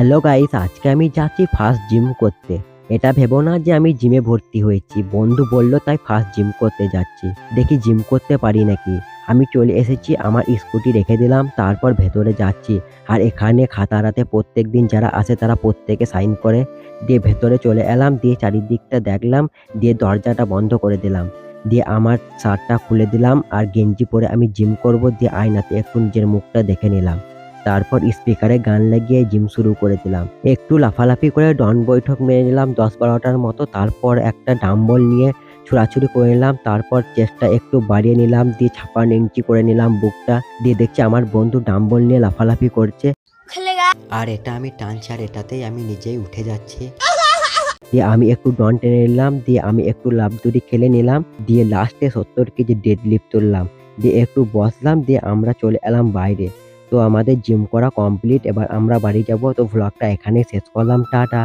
Hello guys, আজকে আমি যাচ্ছি ফার্স্ট জিম করতে। এটা ভেবো না যে আমি জিমে ভর্তি হয়েছি, বন্ধু বলল তাই ফার্স্ট জিম করতে যাচ্ছি। দেখি জিম করতে পারি নাকি। আমি চলে এসেছি, আমার স্কুটি রেখে দিলাম, তারপর ভেতরে যাচ্ছি। আর এখানে খাতারাতে প্রত্যেক দিন যারা আসে তারা প্রত্যেকে সাইন করে। দিয়ে ভেতরে চলে এলাম, দিয়ে চারিদিকটা দেখলাম, দিয়ে দরজাটা বন্ধ করে দিলাম। দিয়ে আমার শার্টটা খুলে দিলাম আর গেঞ্জি পরে আমি জিম করব। দিয়ে আয়নাতে একটু নিজের মুখটা দেখে নিলাম। তারপর স্পিকারে গান লাগিয়ে জিম শুরু করে দিলাম। একটু লাফালাফি করে ডন বৈঠক মেরে নিলাম ১০-১২টার মতো। তারপর একটা ডাম্বল নিয়ে ছুড়াছুড়ি করে নিলাম। তারপর চেস্টটা একটু বাড়িয়ে নিলাম, দিয়ে ৫৬ ইঞ্চি করে নিলাম বুকটা। দিয়ে দেখছি আমার বন্ধু ডাম্বল নিয়ে লাফালাফি করছে। আর এটা আমি টানছি আর এটাতেই আমি নিজেই উঠে যাচ্ছি। দিয়ে আমি একটু ডন টেনে নিলাম, দিয়ে আমি একটু লাফ দড়ি খেলে নিলাম, দিয়ে লাস্টে ৭০ কেজি ডেড লিফট তুললাম। দিয়ে একটু বসলাম, দিয়ে আমরা চলে এলাম বাইরে। তো আমাদের জিম করা কমপ্লিট, এবার আমরা বাড়ি যাব। তো ভ্লগটা এখানেই শেষ করলাম, টাটা।